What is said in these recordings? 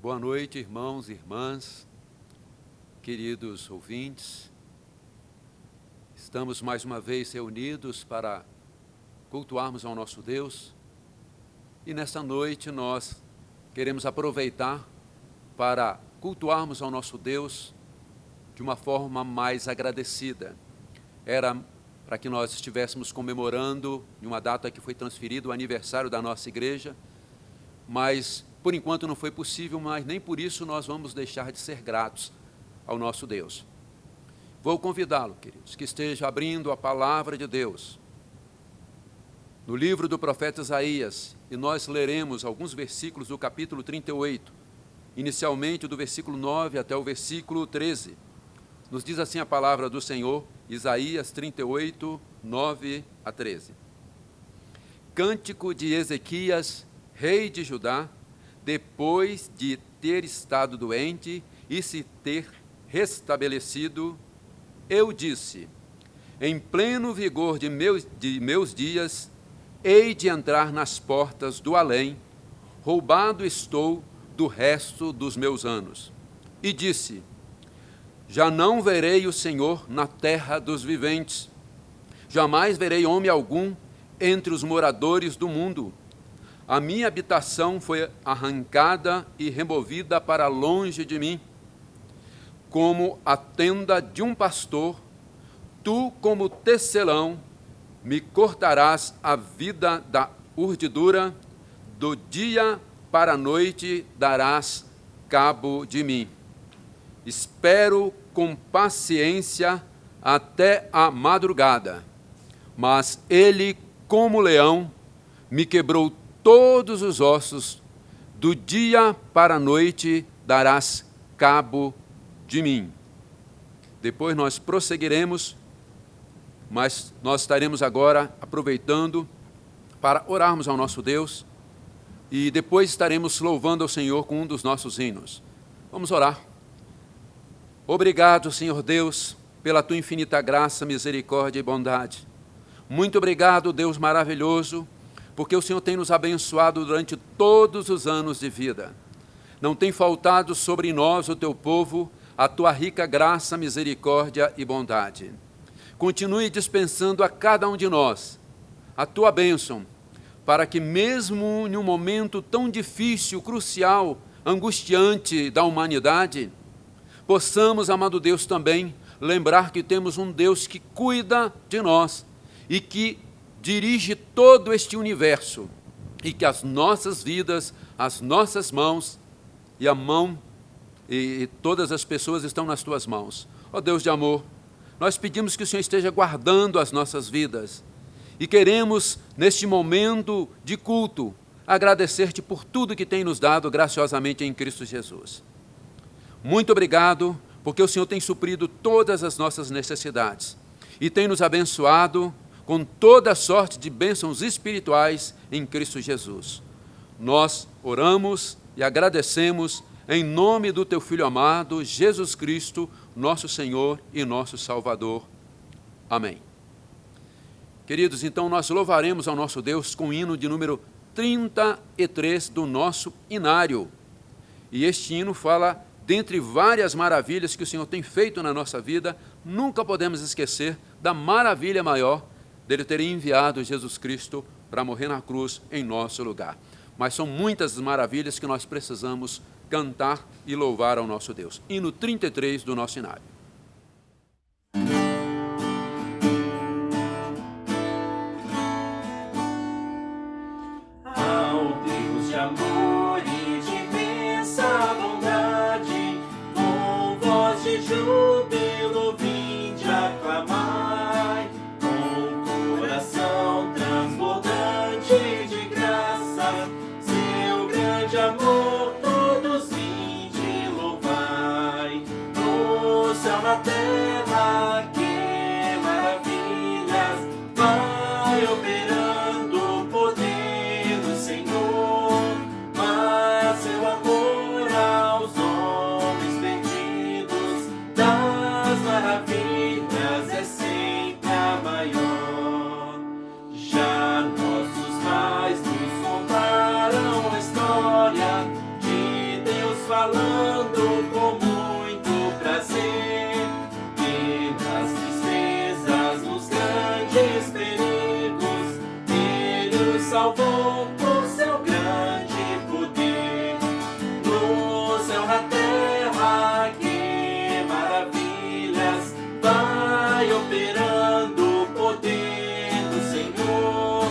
Boa noite, irmãos e irmãs, queridos ouvintes. Estamos mais uma vez reunidos para cultuarmos ao nosso Deus. E nesta noite nós queremos aproveitar para cultuarmos ao nosso Deus de uma forma mais agradecida. Era para que nós estivéssemos comemorando, em uma data que foi transferida, o aniversário da nossa igreja, mas por enquanto não foi possível, mas nem por isso nós vamos deixar de ser gratos ao nosso Deus. Vou convidá-lo, queridos, que esteja abrindo a palavra de Deus no livro do profeta Isaías, e nós leremos alguns versículos do capítulo 38, inicialmente do versículo 9 até o versículo 13. Nos diz assim a palavra do Senhor, Isaías 38, 9 a 13. Cântico de Ezequias, rei de Judá, depois de ter estado doente e se ter restabelecido, eu disse: em pleno vigor de meus dias, hei de entrar nas portas do além, roubado estou do resto dos meus anos. E disse: já não verei o Senhor na terra dos viventes, jamais verei homem algum entre os moradores do mundo. A minha habitação foi arrancada e removida para longe de mim. Como a tenda de um pastor, tu, como tecelão, me cortarás a vida da urdidura, do dia para a noite darás cabo de mim. Espero com paciência até a madrugada, mas ele, como leão, me quebrou todos os ossos, do dia para a noite darás cabo de mim. Depois nós prosseguiremos, mas nós estaremos agora aproveitando para orarmos ao nosso Deus e depois estaremos louvando ao Senhor com um dos nossos hinos. Vamos orar. Obrigado, Senhor Deus, pela tua infinita graça, misericórdia e bondade. Muito obrigado, Deus maravilhoso, porque o Senhor tem nos abençoado durante todos os anos de vida. Não tem faltado sobre nós, o teu povo, a tua rica graça, misericórdia e bondade. Continue dispensando a cada um de nós a tua bênção, para que mesmo em um momento tão difícil, crucial, angustiante da humanidade, possamos, amado Deus, também lembrar que temos um Deus que cuida de nós e que dirige todo este universo, e que as nossas vidas, as nossas mãos e a mão e todas as pessoas estão nas tuas mãos. Ó Deus de amor, nós pedimos que o Senhor esteja guardando as nossas vidas e queremos, neste momento de culto, agradecer-te por tudo que tem nos dado graciosamente em Cristo Jesus. Muito obrigado, porque o Senhor tem suprido todas as nossas necessidades e tem nos abençoado com toda a sorte de bênçãos espirituais em Cristo Jesus. Nós oramos e agradecemos em nome do teu Filho amado, Jesus Cristo, nosso Senhor e nosso Salvador. Amém. Queridos, então nós louvaremos ao nosso Deus com o hino de número 33 do nosso inário. E este hino fala, dentre várias maravilhas que o Senhor tem feito na nossa vida, nunca podemos esquecer da maravilha maior dele ter enviado Jesus Cristo para morrer na cruz em nosso lugar. Mas são muitas as maravilhas que nós precisamos cantar e louvar ao nosso Deus. Hino 33 do nosso inário. Ao Deus de amor e de imensa bondade, com voz de júbilo vinde aclamai, com coração transbordante de graça, seu grande amor todos vinde louvai. Nos salvou por seu grande poder. No céu, na terra, que maravilhas vai operando o poder do Senhor.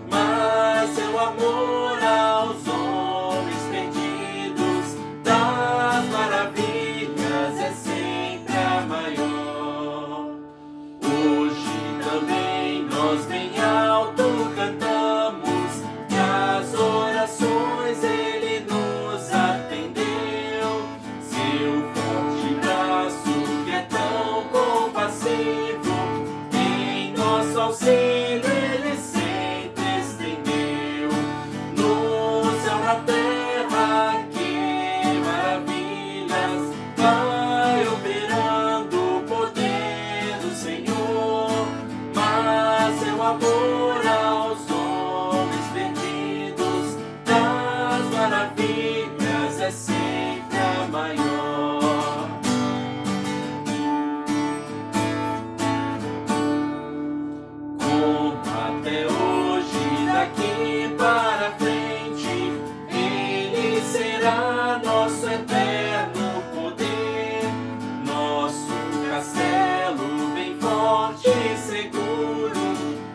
Mas seu amor aos homens perdidos das maravilhas é sempre a maior. Hoje também nós bem alto cantamos que as orações Ele nos atendeu. Seu forte braço que é tão compassivo, em nosso auxílio Ele sempre estendeu. No céu, na terra, que maravilhas vai operando o poder do Senhor. Mas seu amor aos homens perdidos das maravilhas é sempre a maior. Como até hoje, daqui para frente, Ele será nosso eterno poder, nosso castelo bem forte e seguro,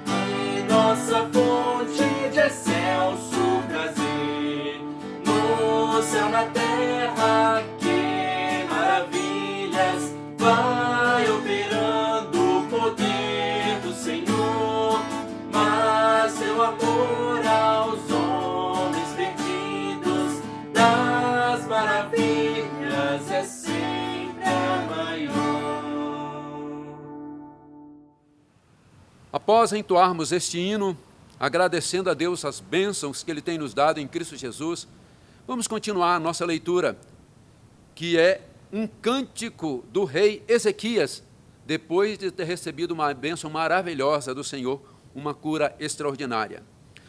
e nossa fonte de excelso prazer. No céu, na terra, que maravilhas vai operando o poder do Senhor. Mas seu amor aos homens perdidos das maravilhas é sempre a maior. Após entoarmos este hino, agradecendo a Deus as bênçãos que Ele tem nos dado em Cristo Jesus, vamos continuar a nossa leitura, que é um cântico do rei Ezequias, depois de ter recebido uma bênção maravilhosa do Senhor, uma cura extraordinária.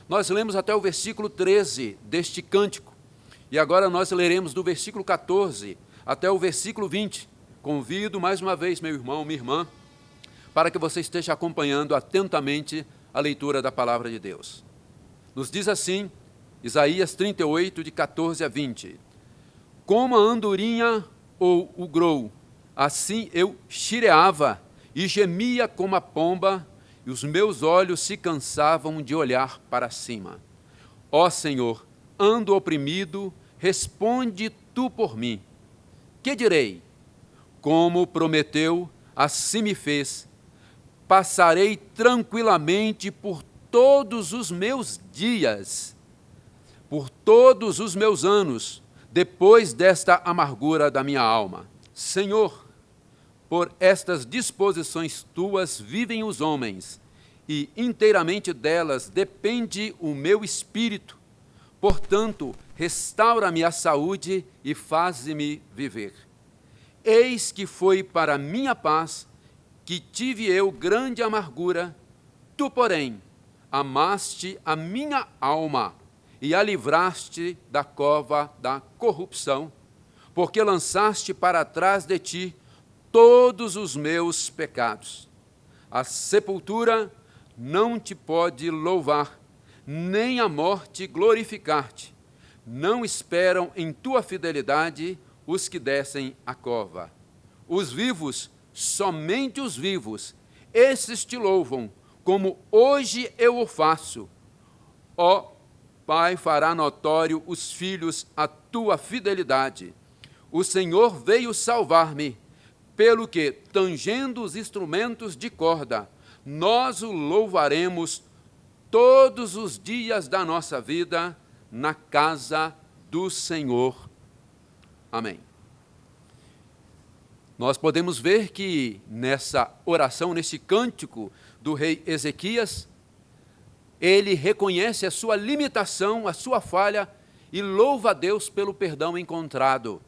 Nós lemos até o versículo 13 deste cântico, e agora nós leremos do versículo 14 até o versículo 20. Convido mais uma vez, meu irmão, minha irmã, para que você esteja acompanhando atentamente a leitura da palavra de Deus. Nos diz assim, Isaías 38, de 14 a 20. Como a andorinha ou o grou, assim eu chireava e gemia como a pomba, e os meus olhos se cansavam de olhar para cima. Ó Senhor, ando oprimido, responde tu por mim. Que direi? Como prometeu, assim me fez. Passarei tranquilamente por todos os meus dias, por todos os meus anos, depois desta amargura da minha alma. Senhor, por estas disposições tuas vivem os homens, e inteiramente delas depende o meu espírito. Portanto, restaura-me a saúde e faze-me viver. Eis que foi para minha paz que tive eu grande amargura, tu, porém, amaste a minha alma e a livraste da cova da corrupção, porque lançaste para trás de ti todos os meus pecados. A sepultura não te pode louvar, nem a morte glorificar-te. Não esperam em tua fidelidade os que descem a cova. Os vivos, somente os vivos, esses te louvam, como hoje eu o faço. Ó Pai, fará notório os filhos a tua fidelidade. O Senhor veio salvar-me, pelo que, tangendo os instrumentos de corda, nós o louvaremos todos os dias da nossa vida na casa do Senhor. Amém. Nós podemos ver que nessa oração, nesse cântico do rei Ezequias, ele reconhece a sua limitação, a sua falha e louva a Deus pelo perdão encontrado.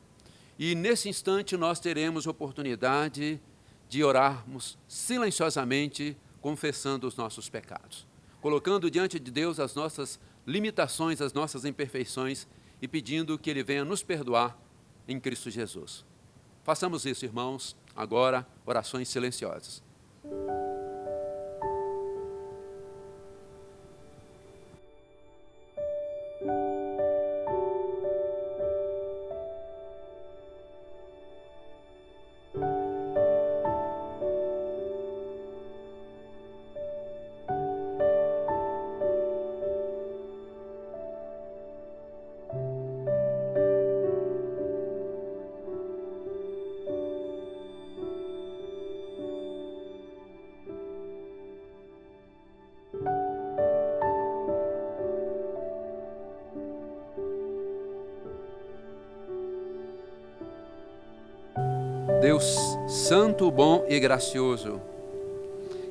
E nesse instante nós teremos oportunidade de orarmos silenciosamente, confessando os nossos pecados, colocando diante de Deus as nossas limitações, as nossas imperfeições e pedindo que Ele venha nos perdoar em Cristo Jesus. Façamos isso, irmãos, agora, orações silenciosas. Deus santo, bom e gracioso,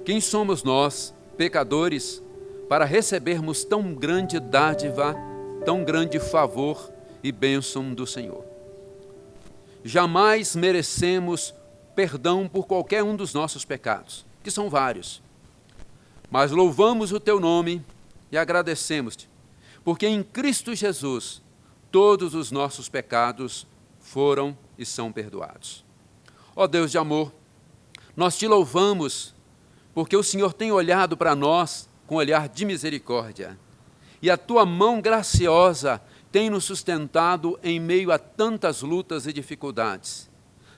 quem somos nós, pecadores, para recebermos tão grande dádiva, tão grande favor e bênção do Senhor? Jamais merecemos perdão por qualquer um dos nossos pecados, que são vários. Mas louvamos o teu nome e agradecemos-te, porque em Cristo Jesus todos os nossos pecados foram e são perdoados. Ó Deus de amor, nós te louvamos, porque o Senhor tem olhado para nós com olhar de misericórdia, e a tua mão graciosa tem nos sustentado em meio a tantas lutas e dificuldades,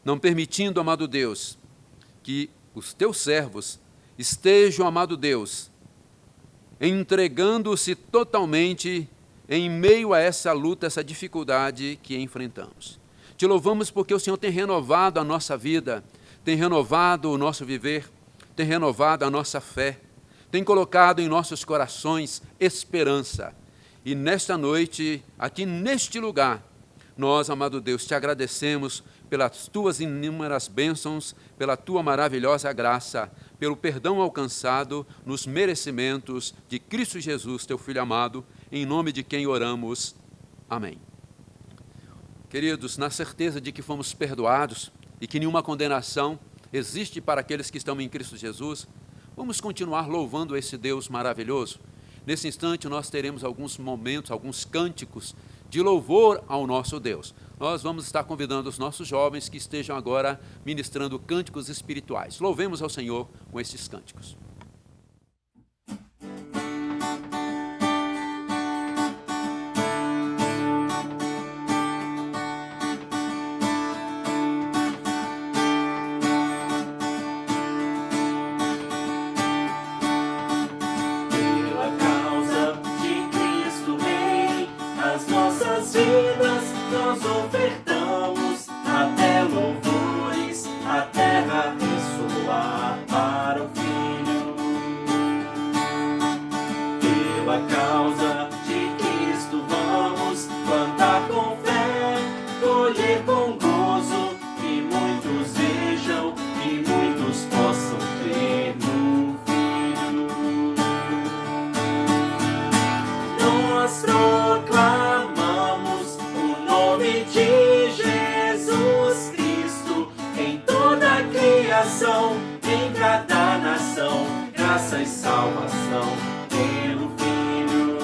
não permitindo, amado Deus, que os teus servos estejam, amado Deus, entregando-se totalmente em meio a essa luta, essa dificuldade que enfrentamos. Te louvamos porque o Senhor tem renovado a nossa vida, tem renovado o nosso viver, tem renovado a nossa fé, tem colocado em nossos corações esperança. E nesta noite, aqui neste lugar, nós, amado Deus, te agradecemos pelas tuas inúmeras bênçãos, pela tua maravilhosa graça, pelo perdão alcançado nos merecimentos de Cristo Jesus, teu Filho amado, em nome de quem oramos. Amém. Queridos, na certeza de que fomos perdoados e que nenhuma condenação existe para aqueles que estão em Cristo Jesus, vamos continuar louvando esse Deus maravilhoso. Nesse instante nós teremos alguns momentos, alguns cânticos de louvor ao nosso Deus. Nós vamos estar convidando os nossos jovens que estejam agora ministrando cânticos espirituais. Louvemos ao Senhor com esses cânticos. Nós ofertamos até louvores, a terra ressoar para o Filho. Pela causa de Cristo vamos plantar com fé, colher com gozo, que muitos vejam e muitos possam crer no Filho. Nós proclamamos o nome de Jesus Cristo em toda a criação, em cada nação, graça e salvação pelo Filho.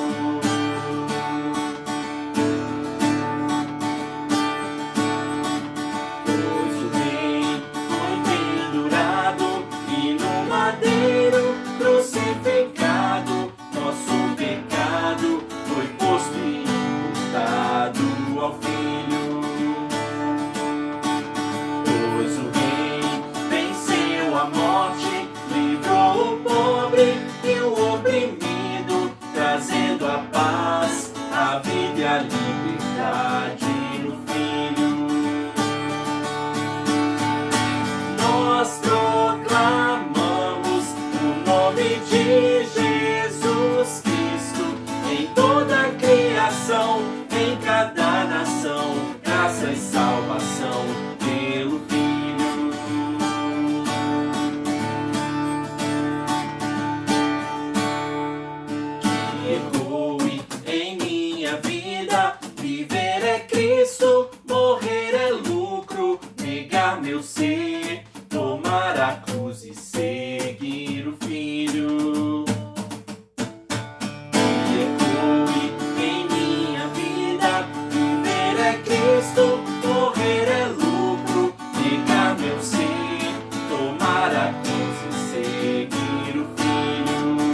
Pois o Rei foi pendurado e no madeiro crucificado, nosso pecado foi posto e imputado ao Filho. Pois o Rei venceu a morte, livrou o pobre e o oprimido, trazendo a paz, a vida e a liberdade no Filho. Nós proclamamos o nome de Jesus Cristo em toda a criação, em cada nação, graça e salvação pelo Filho. Que ecoe em minha vida, viver é Cristo, morrer é lucro, negar meu ser, tomar a cruz e seguir o Filho. Que ecoe em minha vida, viver é Cristo, morrer é lucro, negar meu ser, tomar a cruz e seguir o Filho.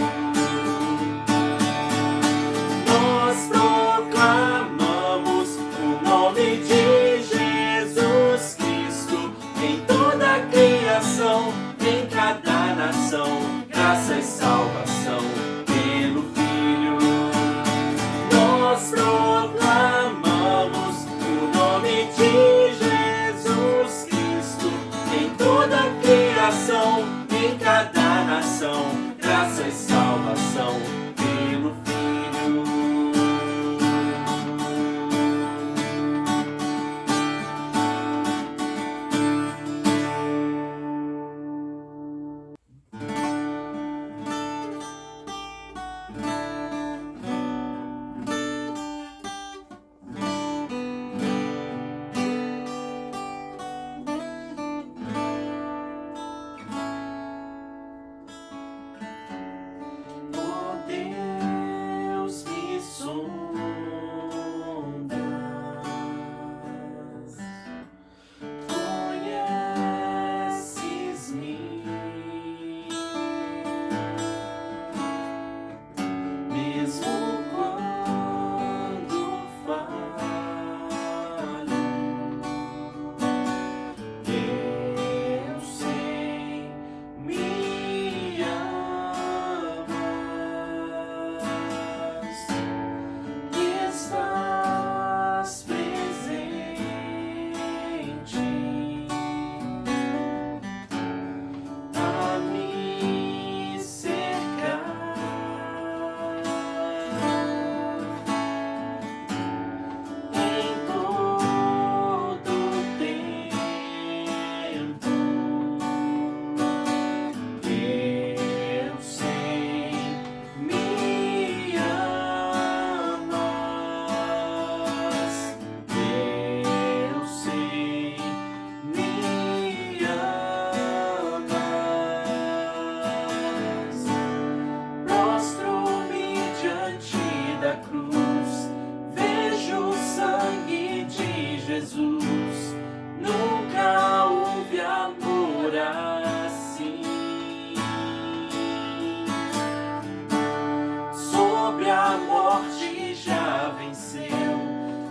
sobre a morte já venceu,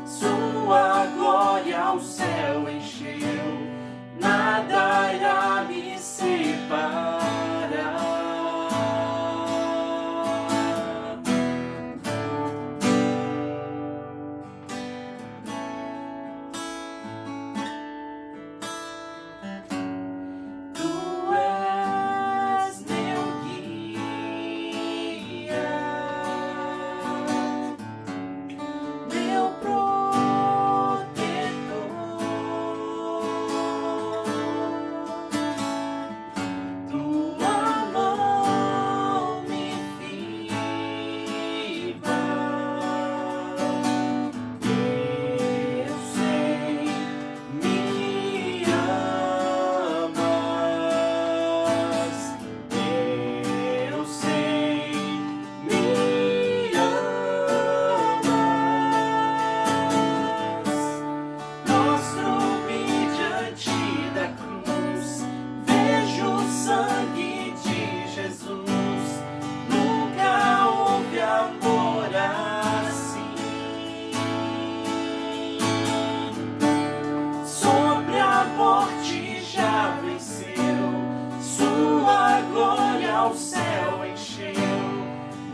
sua glória o céu encheu, nada irá me separar. O céu encheu,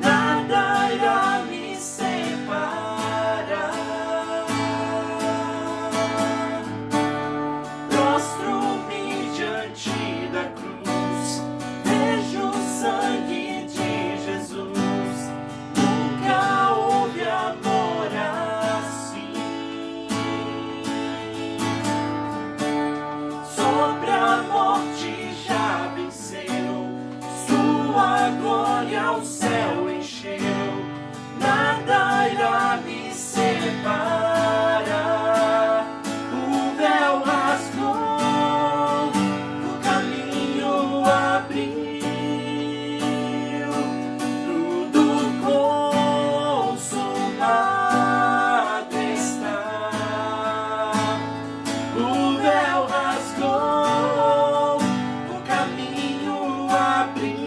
nada irá me separar. Prostro-me diante da cruz, vejo o sangue de Jesus. Nunca houve amor assim. Sobre a morte já venceu, sua glória o céu encheu, nada irá me separar. O véu rasgou, o caminho abriu, tudo consumado está. O véu rasgou, o caminho abriu,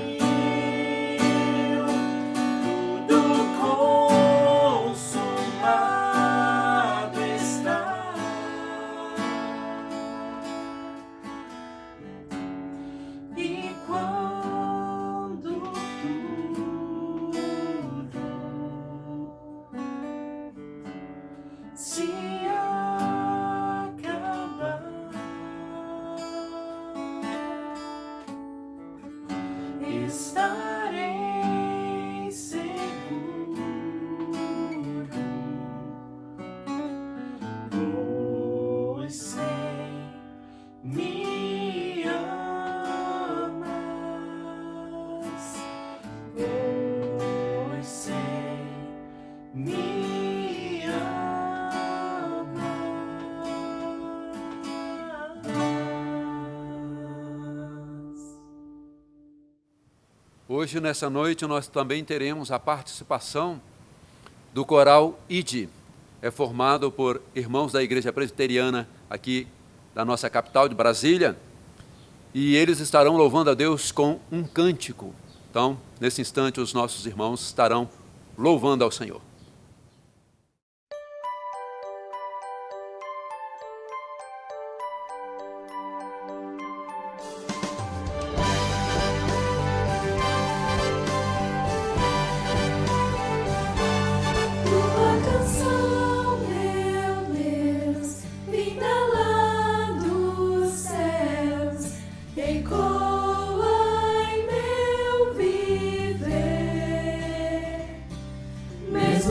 se acabar, estarei seguro, pois sei, me amas, pois sei, me amas. Hoje, nessa noite, nós também teremos a participação do coral ID. É formado por irmãos da Igreja Presbiteriana aqui da nossa capital de Brasília, e eles estarão louvando a Deus com um cântico. Então, nesse instante, os nossos irmãos estarão louvando ao Senhor. Mesmo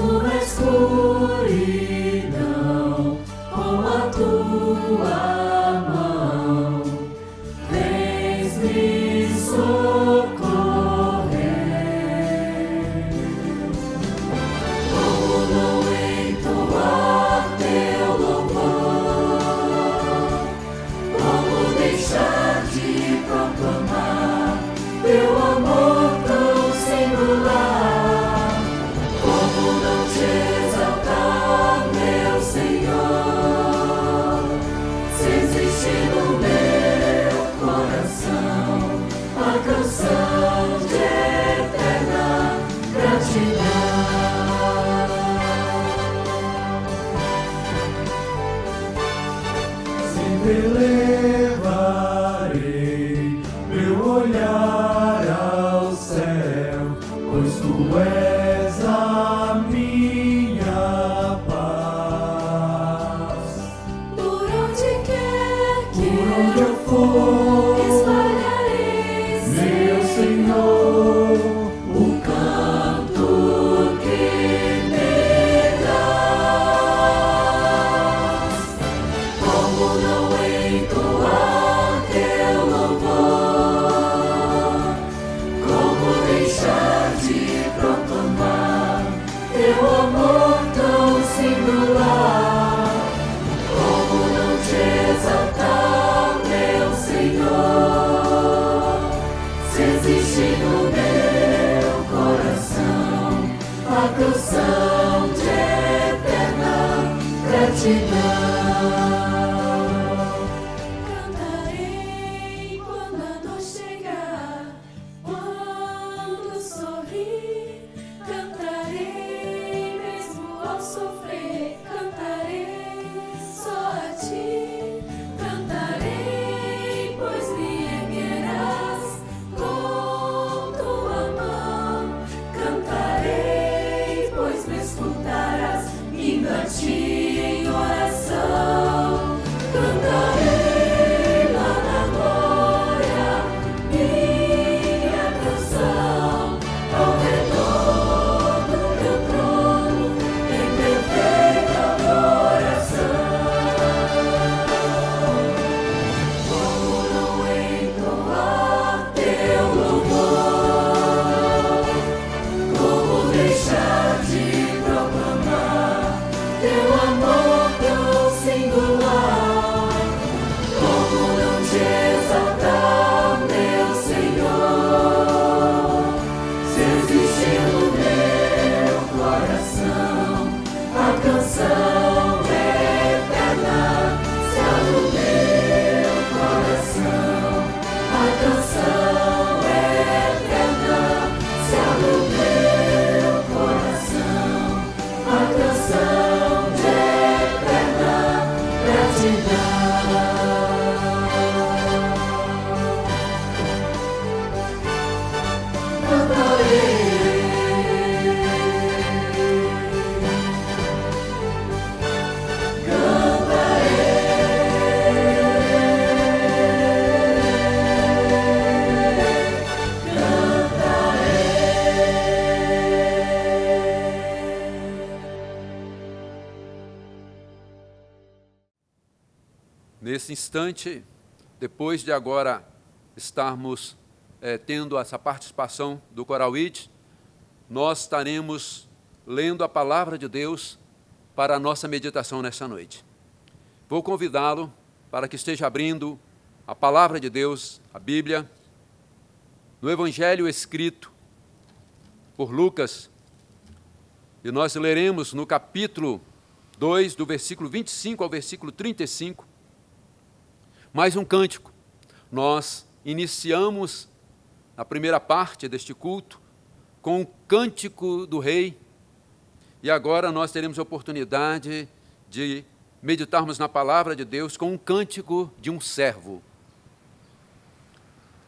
elevarei meu olhar ao céu, pois tu és a minha paz. Por onde quer que eu for, espalharei, meu Senhor, o canto que me dás. Como não entoar teu louvor? Como deixar de proclamar teu amor tão singular? Como não te exaltar, meu Senhor? Se existe no meu coração a canção de eterna gratidão. Cantarei quando a dor chegar, quando sorrir. Cantarei mesmo ao sofrer. Cantarei só a ti. Cantarei, pois me erguerás com tua mão. Cantarei, pois me escutarás, indo a ti em oração. Cantarei lá na glória minha canção, ao redor do teu trono, em perfeita adoração. Como não entoar teu louvor? Como deixar de proclamar teu amor tão singular? Como não te exaltar, meu Senhor? Se existe no meu coração a canção eterna, se há no meu coração a canção eterna, se há no meu coração a canção de eterna gratidão. Nesse instante, depois de agora estarmos tendo essa participação do Coral ID, nós estaremos lendo a Palavra de Deus para a nossa meditação nessa noite. Vou convidá-lo para que esteja abrindo a Palavra de Deus, a Bíblia, no Evangelho escrito por Lucas, e nós leremos no capítulo 2, do versículo 25 ao versículo 35, mais um cântico. Nós iniciamos a primeira parte deste culto com o cântico do rei, e agora nós teremos a oportunidade de meditarmos na palavra de Deus com um cântico de um servo.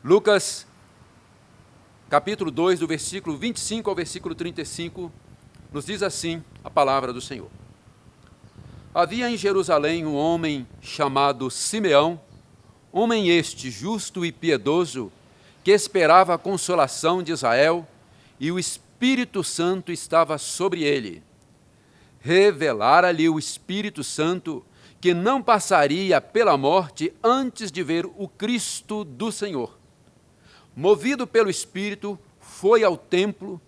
Lucas, capítulo 2, do versículo 25 ao versículo 35, nos diz assim a palavra do Senhor. Havia em Jerusalém um homem chamado Simeão, homem este justo e piedoso, que esperava a consolação de Israel, e o Espírito Santo estava sobre ele. Revelara-lhe o Espírito Santo que não passaria pela morte antes de ver o Cristo do Senhor. Movido pelo Espírito, foi ao templo,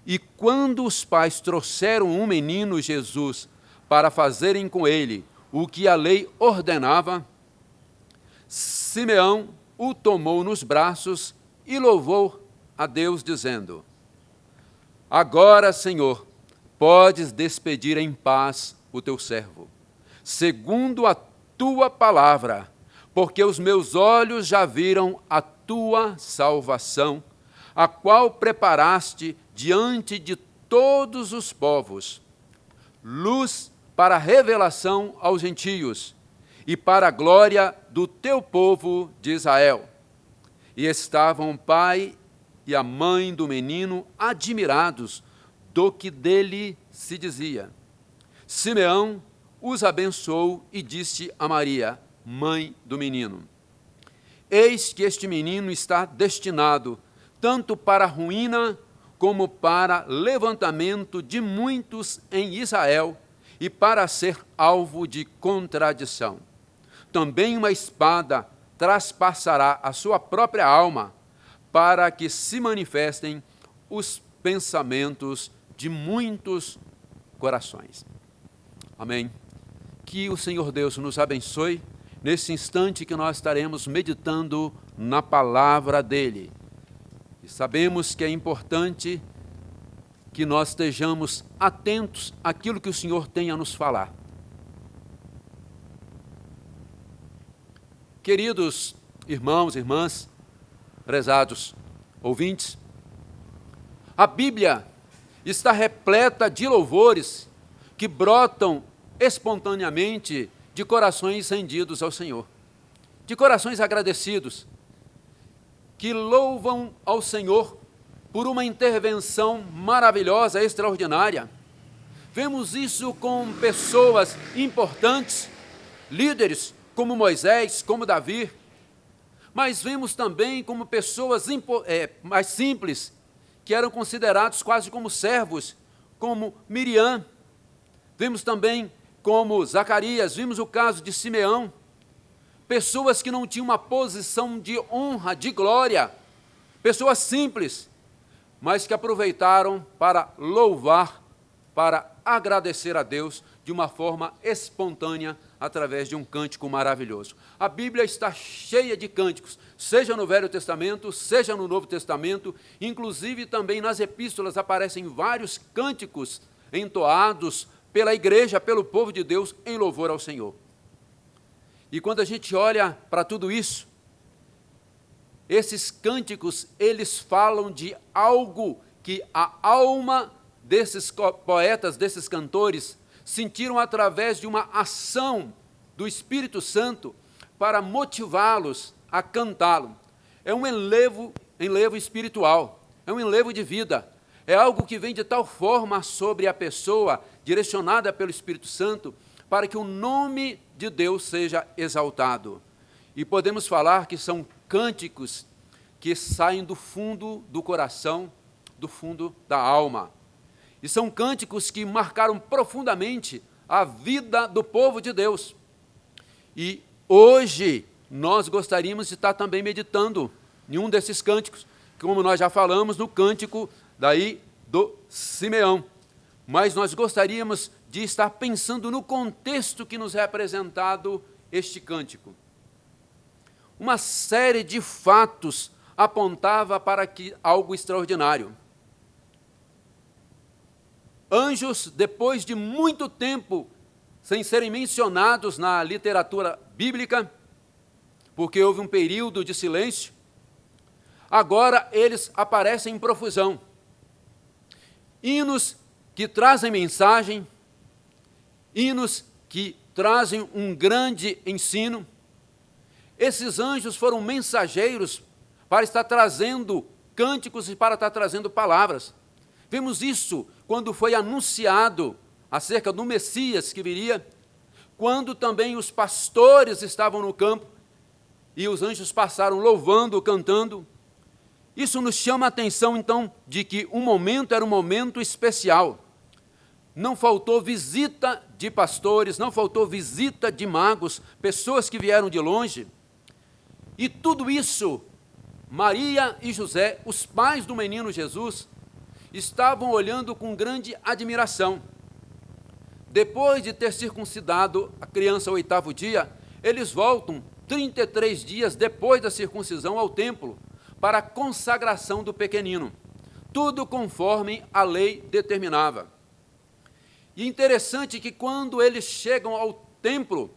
e quando os pais trouxeram um menino Jesus para fazerem com ele o que a lei ordenava, Simeão o tomou nos braços e louvou a Deus, dizendo: Agora, Senhor, podes despedir em paz o teu servo, segundo a tua palavra, porque os meus olhos já viram a tua salvação, a qual preparaste diante de todos os povos, luz para revelação aos gentios e para a glória do teu povo de Israel. E estavam o pai e a mãe do menino admirados do que dele se dizia. Simeão os abençoou e disse a Maria, mãe do menino: eis que este menino está destinado tanto para a ruína como para levantamento de muitos em Israel e para ser alvo de contradição. Também uma espada traspassará a sua própria alma, para que se manifestem os pensamentos de muitos corações. Amém. Que o Senhor Deus nos abençoe nesse instante que nós estaremos meditando na palavra dele. E sabemos que é importante que nós estejamos atentos àquilo que o Senhor tem a nos falar. Queridos irmãos e irmãs, prezados ouvintes, a Bíblia está repleta de louvores que brotam espontaneamente de corações rendidos ao Senhor, de corações agradecidos, que louvam ao Senhor por uma intervenção maravilhosa, extraordinária. Vemos isso com pessoas importantes, líderes como Moisés, como Davi, mas vemos também como pessoas mais simples, que eram considerados quase como servos, como Miriam. Vemos também como Zacarias, vimos o caso de Simeão, pessoas que não tinham uma posição de honra, de glória, pessoas simples, mas que aproveitaram para louvar, para agradecer a Deus de uma forma espontânea, através de um cântico maravilhoso. A Bíblia está cheia de cânticos, seja no Velho Testamento, seja no Novo Testamento, inclusive também nas epístolas aparecem vários cânticos entoados pela igreja, pelo povo de Deus, em louvor ao Senhor. E quando a gente olha para tudo isso, esses cânticos, eles falam de algo que a alma desses poetas, desses cantores, sentiram através de uma ação do Espírito Santo para motivá-los a cantá-lo. É um enlevo espiritual, é um enlevo de vida, é algo que vem de tal forma sobre a pessoa, direcionada pelo Espírito Santo, para que o nome de Deus seja exaltado. E podemos falar que são cânticos que saem do fundo do coração, do fundo da alma. E são cânticos que marcaram profundamente a vida do povo de Deus. E hoje nós gostaríamos de estar também meditando em um desses cânticos, como nós já falamos no cântico daí do Simeão. Mas nós gostaríamos de estar pensando no contexto que nos é apresentado este cântico. Uma série de fatos apontava para algo extraordinário. Anjos, depois de muito tempo sem serem mencionados na literatura bíblica, porque houve um período de silêncio, agora eles aparecem em profusão. Hinos que trazem mensagem, hinos que trazem um grande ensino. Esses anjos foram mensageiros para estar trazendo cânticos e para estar trazendo palavras. Vimos isso quando foi anunciado acerca do Messias que viria, quando também os pastores estavam no campo e os anjos passaram louvando, cantando. Isso nos chama a atenção, então, de que o momento era um momento especial. Não faltou visita de pastores, não faltou visita de magos, pessoas que vieram de longe. E tudo isso, Maria e José, os pais do menino Jesus, estavam olhando com grande admiração. Depois de ter circuncidado a criança ao 8º dia, eles voltam 33 dias depois da circuncisão ao templo para a consagração do pequenino, tudo conforme a lei determinava. E interessante que quando eles chegam ao templo,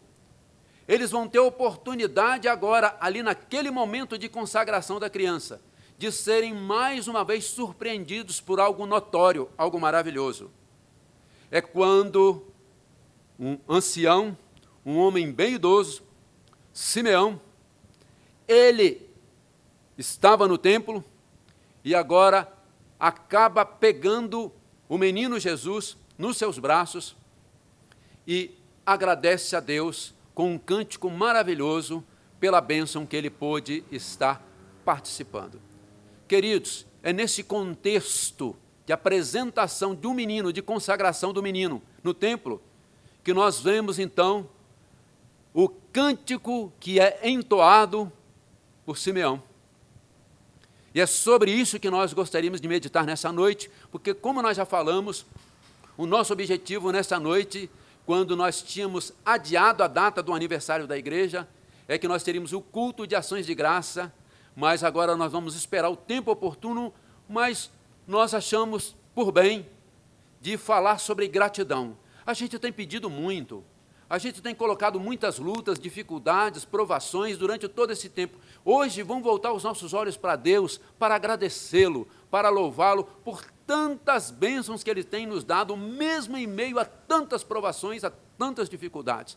eles vão ter oportunidade agora, ali naquele momento de consagração da criança, de serem mais uma vez surpreendidos por algo notório, algo maravilhoso. É quando um ancião, um homem bem idoso, Simeão. Ele estava no templo e agora acaba pegando o menino Jesus nos seus braços e agradece a Deus com um cântico maravilhoso pela bênção que ele pôde estar participando. Queridos, é nesse contexto de apresentação do menino, de consagração do menino no templo, que nós vemos então o cântico que é entoado por Simeão. E é sobre isso que nós gostaríamos de meditar nessa noite, porque, como nós já falamos, o nosso objetivo nessa noite, quando nós tínhamos adiado a data do aniversário da igreja, é que nós teríamos o culto de ações de graça, mas agora nós vamos esperar o tempo oportuno, mas nós achamos por bem de falar sobre gratidão. A gente tem pedido muito, a gente tem colocado muitas lutas, dificuldades, provações durante todo esse tempo. Hoje vamos voltar os nossos olhos para Deus, para agradecê-lo, para louvá-lo por tantas bênçãos que Ele tem nos dado, mesmo em meio a tantas provações, a tantas dificuldades.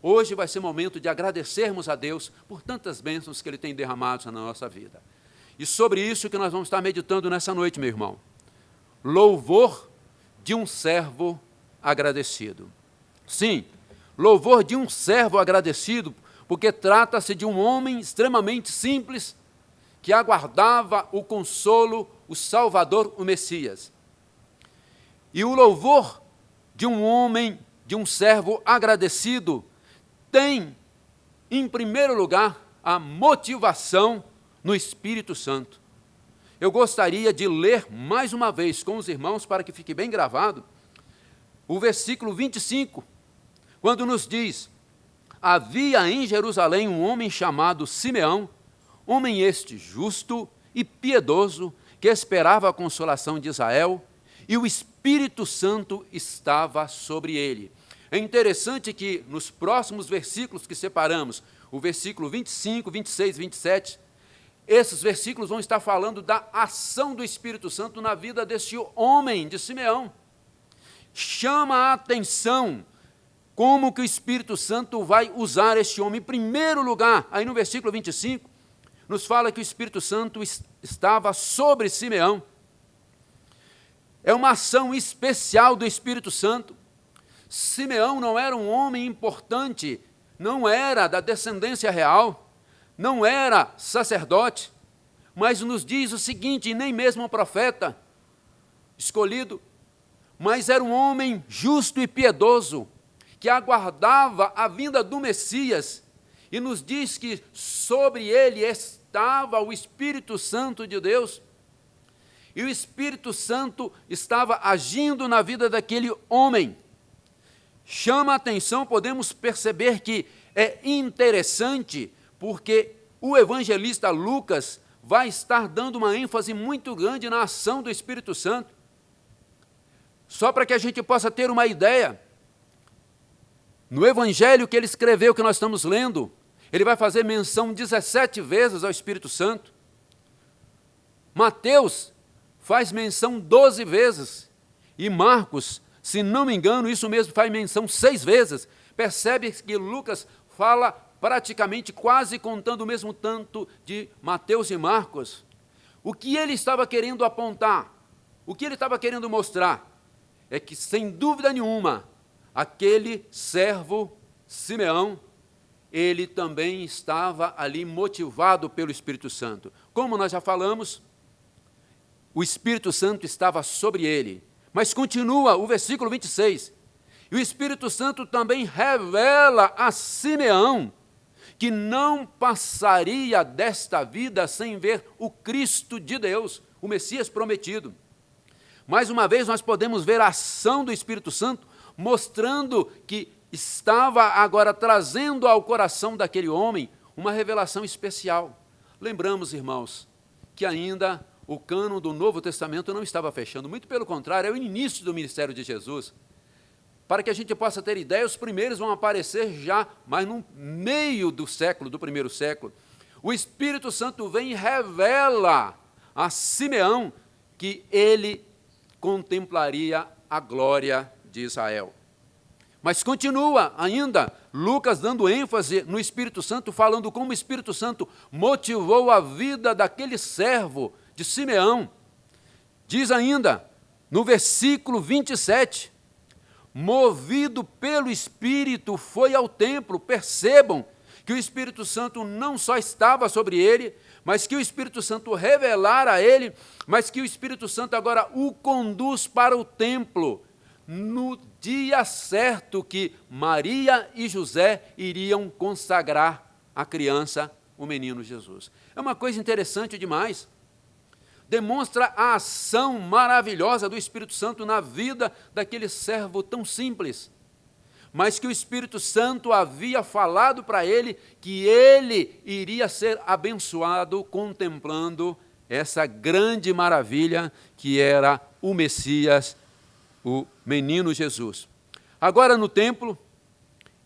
Hoje vai ser momento de agradecermos a Deus por tantas bênçãos que Ele tem derramado na nossa vida. E sobre isso que nós vamos estar meditando nessa noite, meu irmão. Louvor de um servo agradecido. Sim, louvor de um servo agradecido, porque trata-se de um homem extremamente simples, que aguardava o consolo, o Salvador, o Messias. E o louvor de um homem, de um servo agradecido, tem, em primeiro lugar, a motivação no Espírito Santo. Eu gostaria de ler mais uma vez com os irmãos, para que fique bem gravado, o versículo 25, quando nos diz: havia em Jerusalém um homem chamado Simeão, homem este justo e piedoso, que esperava a consolação de Israel, e o Espírito Santo estava sobre ele. É interessante que nos próximos versículos que separamos, o versículo 25, 26, 27, esses versículos vão estar falando da ação do Espírito Santo na vida desse homem de Simeão. Chama a atenção como que o Espírito Santo vai usar este homem. Em primeiro lugar, aí no versículo 25, nos fala que o Espírito Santo estava sobre Simeão. É uma ação especial do Espírito Santo. Simeão não era um homem importante, não era da descendência real, não era sacerdote, mas nos diz o seguinte, e nem mesmo um profeta escolhido, mas era um homem justo e piedoso, que aguardava a vinda do Messias, e nos diz que sobre ele estava o Espírito Santo de Deus, e o Espírito Santo estava agindo na vida daquele homem. Chama a atenção, podemos perceber que é interessante, porque o evangelista Lucas vai estar dando uma ênfase muito grande na ação do Espírito Santo. Só para que a gente possa ter uma ideia, no evangelho que ele escreveu, que nós estamos lendo, ele vai fazer menção 17 vezes ao Espírito Santo. Mateus faz menção 12 vezes, e Marcos, se não me engano, isso mesmo, faz menção 6 vezes. Percebe que Lucas fala praticamente quase contando o mesmo tanto de Mateus e Marcos. O que ele estava querendo apontar, o que ele estava querendo mostrar, é que, sem dúvida nenhuma, aquele servo Simeão, ele também estava ali motivado pelo Espírito Santo. Como nós já falamos, o Espírito Santo estava sobre ele. Mas continua o versículo 26. E o Espírito Santo também revela a Simeão que não passaria desta vida sem ver o Cristo de Deus, o Messias prometido. Mais uma vez, nós podemos ver a ação do Espírito Santo, mostrando que estava agora trazendo ao coração daquele homem uma revelação especial. Lembramos, irmãos, que ainda o cânon do Novo Testamento não estava fechando, muito pelo contrário, é o início do ministério de Jesus. Para que a gente possa ter ideia, os primeiros vão aparecer já, mas no meio do século, do primeiro século. O Espírito Santo vem e revela a Simeão que ele contemplaria a glória de Israel. Mas continua ainda Lucas dando ênfase no Espírito Santo, falando como o Espírito Santo motivou a vida daquele servo de Simeão. Diz ainda, no versículo 27, movido pelo Espírito, foi ao templo. Percebam que o Espírito Santo não só estava sobre ele, mas que o Espírito Santo revelara a ele, mas que o Espírito Santo agora o conduz para o templo, no dia certo que Maria e José iriam consagrar a criança, o menino Jesus. É uma coisa interessante demais. Demonstra a ação maravilhosa do Espírito Santo na vida daquele servo tão simples, mas que o Espírito Santo havia falado para ele que ele iria ser abençoado contemplando essa grande maravilha que era o Messias, o menino Jesus. Agora no templo,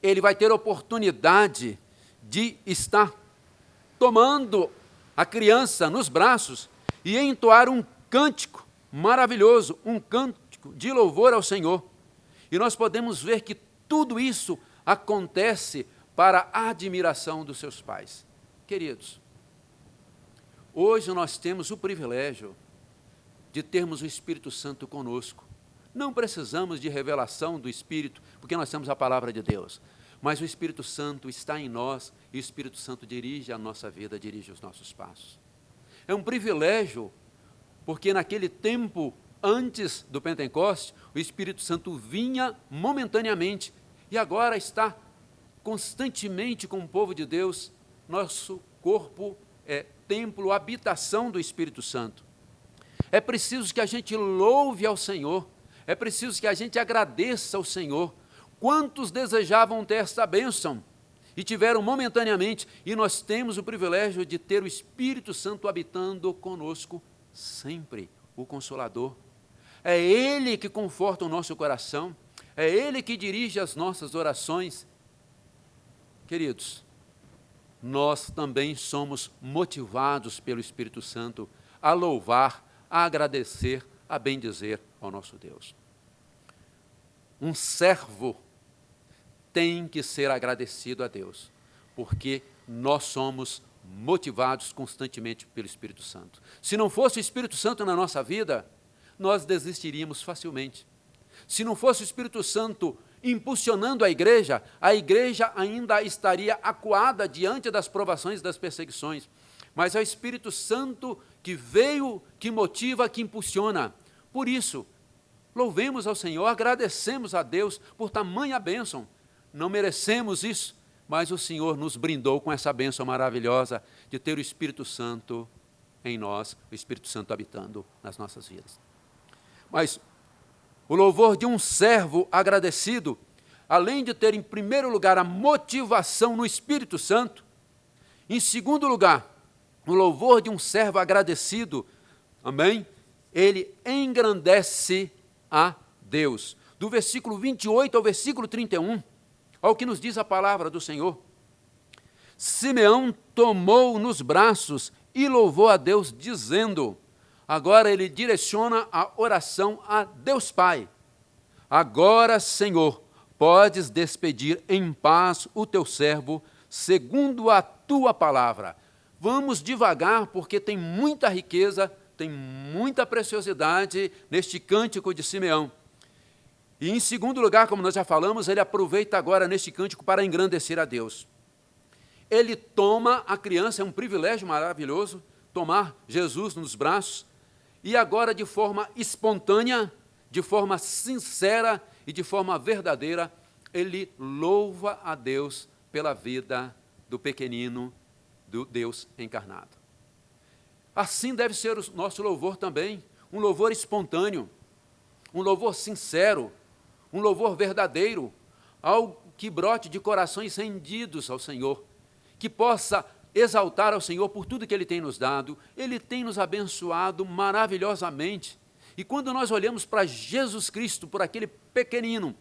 ele vai ter oportunidade de estar tomando a criança nos braços e entoar um cântico maravilhoso, um cântico de louvor ao Senhor. E nós podemos ver que tudo isso acontece para a admiração dos seus pais. Queridos, hoje nós temos o privilégio de termos o Espírito Santo conosco. Não precisamos de revelação do Espírito, porque nós temos a palavra de Deus. Mas o Espírito Santo está em nós e o Espírito Santo dirige a nossa vida, dirige os nossos passos. É um privilégio, porque naquele tempo, antes do Pentecostes, o Espírito Santo vinha momentaneamente e agora está constantemente com o povo de Deus. Nosso corpo é templo, habitação do Espírito Santo. É preciso que a gente louve ao Senhor, é preciso que a gente agradeça ao Senhor. Quantos desejavam ter esta bênção e tiveram momentaneamente, e nós temos o privilégio de ter o Espírito Santo habitando conosco sempre, o Consolador. É Ele que conforta o nosso coração, é Ele que dirige as nossas orações. Queridos, nós também somos motivados pelo Espírito Santo a louvar, a agradecer, a bendizer ao nosso Deus. Um servo tem que ser agradecido a Deus, porque nós somos motivados constantemente pelo Espírito Santo. Se não fosse o Espírito Santo na nossa vida, nós desistiríamos facilmente. Se não fosse o Espírito Santo impulsionando a igreja ainda estaria acuada diante das provações e das perseguições. Mas é o Espírito Santo que veio, que motiva, que impulsiona. Por isso, louvemos ao Senhor, agradecemos a Deus por tamanha bênção. Não merecemos isso, mas o Senhor nos brindou com essa bênção maravilhosa de ter o Espírito Santo em nós, o Espírito Santo habitando nas nossas vidas. Mas o louvor de um servo agradecido, além de ter em primeiro lugar a motivação no Espírito Santo, em segundo lugar, o louvor de um servo agradecido, amém? Ele engrandece a Deus. Do versículo 28 ao versículo 31, ao que nos diz a palavra do Senhor. Simeão tomou nos braços e louvou a Deus, dizendo, agora ele direciona a oração a Deus Pai. Agora, Senhor, podes despedir em paz o teu servo, segundo a tua palavra. Vamos devagar, porque tem muita riqueza, tem muita preciosidade neste cântico de Simeão. E em segundo lugar, como nós já falamos, ele aproveita agora neste cântico para engrandecer a Deus. Ele toma a criança, é um privilégio maravilhoso, tomar Jesus nos braços, e agora de forma espontânea, de forma sincera e de forma verdadeira, ele louva a Deus pela vida do pequenino, do Deus encarnado. Assim deve ser o nosso louvor também, um louvor espontâneo, um louvor sincero, um louvor verdadeiro, algo que brote de corações rendidos ao Senhor, que possa exaltar ao Senhor por tudo que Ele tem nos dado. Ele tem nos abençoado maravilhosamente. E quando nós olhamos para Jesus Cristo, por aquele pequenino,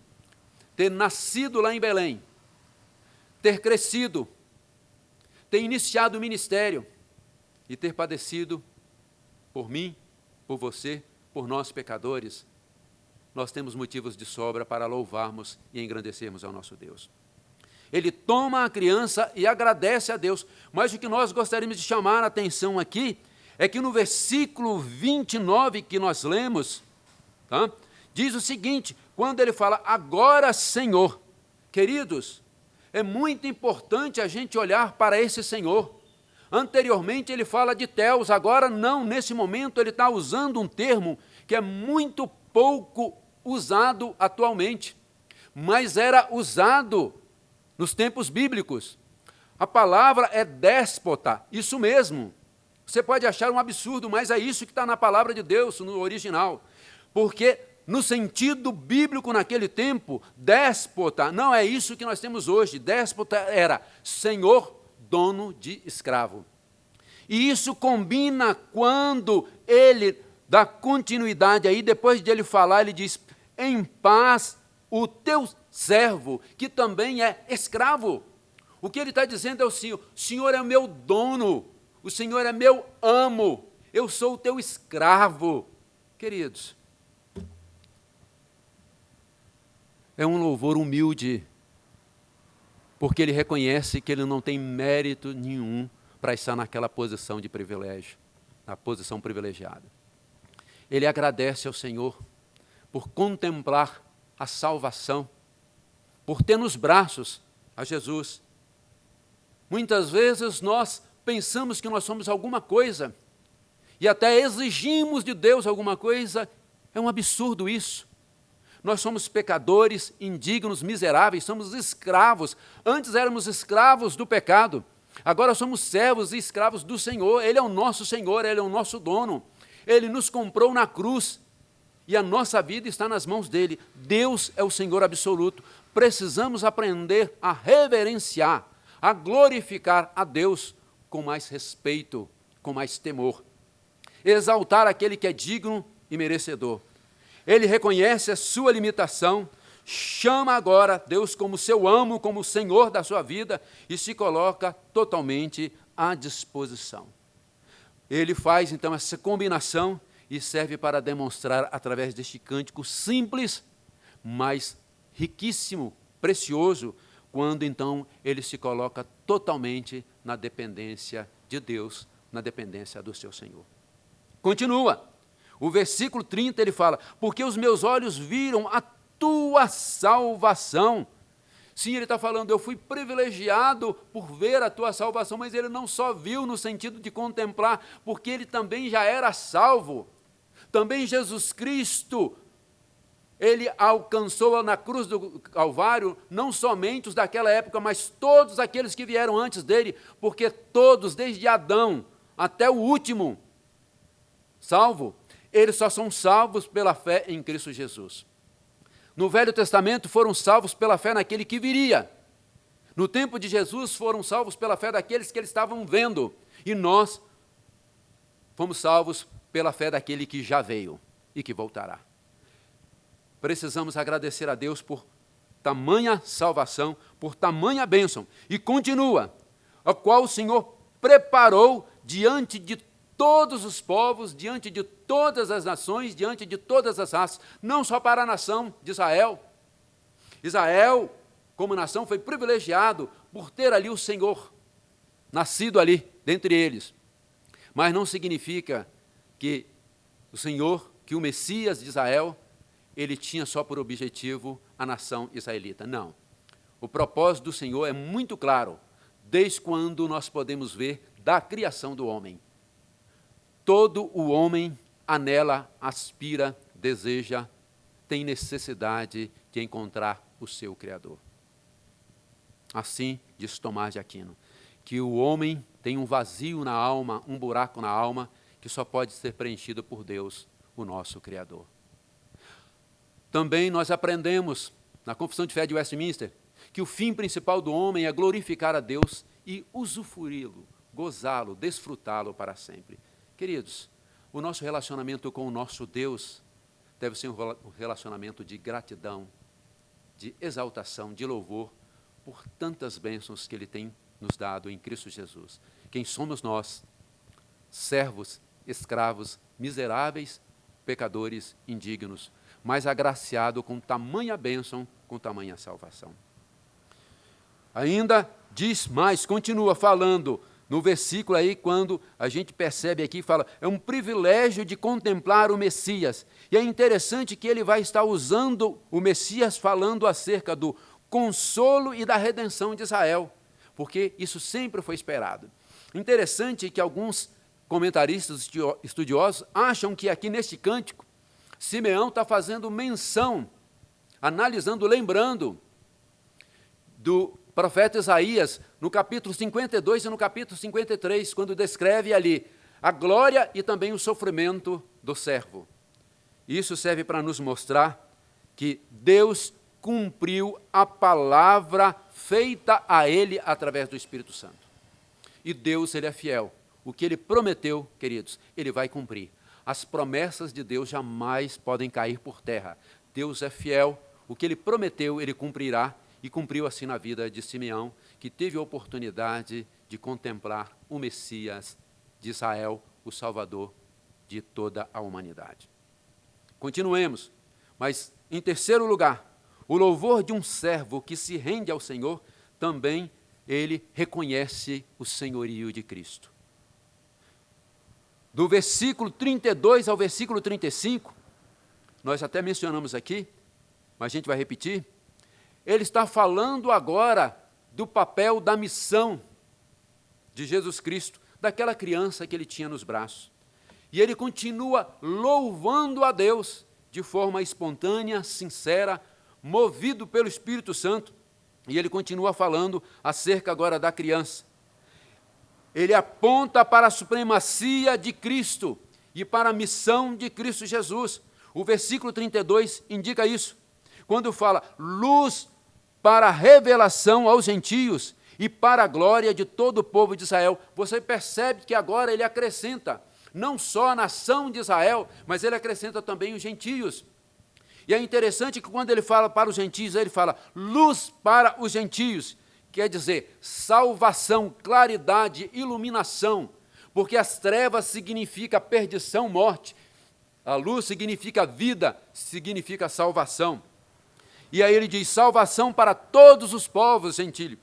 ter nascido lá em Belém, ter crescido, ter iniciado o ministério e ter padecido por mim, por você, por nós pecadores, nós temos motivos de sobra para louvarmos e engrandecermos ao nosso Deus. Ele toma a criança e agradece a Deus. Mas o que nós gostaríamos de chamar a atenção aqui é que no versículo 29 que nós lemos, tá, diz o seguinte, quando ele fala, agora Senhor. Queridos, é muito importante a gente olhar para esse Senhor. Anteriormente ele fala de Theos, agora não, nesse momento ele está usando um termo que é muito pouco usado atualmente, mas era usado nos tempos bíblicos. A palavra é déspota, isso mesmo. Você pode achar um absurdo, mas é isso que está na palavra de Deus, no original. Porque no sentido bíblico naquele tempo, déspota não é isso que nós temos hoje. Déspota era senhor, dono de escravo. E isso combina quando ele dá continuidade aí, depois de ele falar, ele diz, em paz o teu servo, que também é escravo. O que ele está dizendo é o Senhor é o meu dono, o Senhor é meu amo, eu sou o teu escravo. Queridos, é um louvor humilde, porque ele reconhece que ele não tem mérito nenhum para estar naquela posição de privilégio, na posição privilegiada. Ele agradece ao Senhor por contemplar a salvação, por ter nos braços a Jesus. Muitas vezes nós pensamos que nós somos alguma coisa e até exigimos de Deus alguma coisa. É um absurdo isso. Nós somos pecadores, indignos, miseráveis, somos escravos. Antes éramos escravos do pecado, agora somos servos e escravos do Senhor. Ele é o nosso Senhor, Ele é o nosso dono. Ele nos comprou na cruz e a nossa vida está nas mãos dEle. Deus é o Senhor absoluto. Precisamos aprender a reverenciar, a glorificar a Deus com mais respeito, com mais temor. Exaltar aquele que é digno e merecedor. Ele reconhece a sua limitação, chama agora Deus como seu amo, como o Senhor da sua vida e se coloca totalmente à disposição. Ele faz então essa combinação e serve para demonstrar através deste cântico simples, mas riquíssimo, precioso, quando então ele se coloca totalmente na dependência de Deus, na dependência do seu Senhor. Continua. O versículo 30 ele fala, porque os meus olhos viram a tua salvação. Sim, ele está falando, eu fui privilegiado por ver a tua salvação, mas ele não só viu no sentido de contemplar, porque ele também já era salvo. Também Jesus Cristo, ele alcançou na cruz do Calvário, não somente os daquela época, mas todos aqueles que vieram antes dele, porque todos, desde Adão até o último salvo, eles só são salvos pela fé em Cristo Jesus. No Velho Testamento foram salvos pela fé naquele que viria. No tempo de Jesus foram salvos pela fé daqueles que eles estavam vendo. E nós fomos salvos pela fé daquele que já veio e que voltará. Precisamos agradecer a Deus por tamanha salvação, por tamanha bênção. E continua, a qual o Senhor preparou diante de todos os povos, diante de todas as nações, diante de todas as raças, não só para a nação de Israel. Israel, como nação, foi privilegiado por ter ali o Senhor, nascido ali, dentre eles. Mas não significa que o Senhor, que o Messias de Israel, ele tinha só por objetivo a nação israelita. Não. O propósito do Senhor é muito claro, desde quando nós podemos ver da criação do homem. Todo o homem anela, aspira, deseja, tem necessidade de encontrar o seu Criador. Assim diz Tomás de Aquino, que o homem tem um vazio na alma, um buraco na alma, que só pode ser preenchido por Deus, o nosso Criador. Também nós aprendemos, na Confissão de Fé de Westminster, que o fim principal do homem é glorificar a Deus e usufruí-lo, gozá-lo, desfrutá-lo para sempre. Queridos, o nosso relacionamento com o nosso Deus deve ser um relacionamento de gratidão, de exaltação, de louvor, por tantas bênçãos que Ele tem nos dado em Cristo Jesus. Quem somos nós? Servos, escravos, miseráveis, pecadores, indignos. mas agraciado com tamanha bênção, com tamanha salvação. Ainda diz mais, continua falando no versículo aí, quando a gente percebe aqui, fala, é um privilégio de contemplar o Messias. E é interessante que ele vai estar usando o Messias falando acerca do consolo e da redenção de Israel, porque isso sempre foi esperado. Interessante que alguns comentaristas estudiosos acham que aqui neste cântico, Simeão está fazendo menção, analisando, lembrando do profeta Isaías, no capítulo 52 e no capítulo 53, quando descreve ali a glória e também o sofrimento do servo. Isso serve para nos mostrar que Deus cumpriu a palavra feita a ele através do Espírito Santo. E Deus, ele é fiel. O que ele prometeu, queridos, ele vai cumprir. As promessas de Deus jamais podem cair por terra. Deus é fiel. O que ele prometeu, ele cumprirá. E cumpriu assim na vida de Simeão, que teve a oportunidade de contemplar o Messias de Israel, o Salvador de toda a humanidade. Continuemos, mas em terceiro lugar, o louvor de um servo que se rende ao Senhor, também ele reconhece o senhorio de Cristo. Do versículo 32 ao versículo 35, nós até mencionamos aqui, mas a gente vai repetir, ele está falando agora do papel da missão de Jesus Cristo, daquela criança que ele tinha nos braços. E ele continua louvando a Deus de forma espontânea, sincera, movido pelo Espírito Santo. E ele continua falando acerca agora da criança. Ele aponta para a supremacia de Cristo e para a missão de Cristo Jesus. O versículo 32 indica isso. Quando fala, luz para a revelação aos gentios e para a glória de todo o povo de Israel. Você percebe que agora ele acrescenta, não só a nação de Israel, mas ele acrescenta também os gentios. E é interessante que quando ele fala para os gentios, ele fala luz para os gentios, quer dizer salvação, claridade, iluminação, porque as trevas significa perdição, morte, a luz significa vida, significa salvação. E aí ele diz, salvação para todos os povos, gentílio.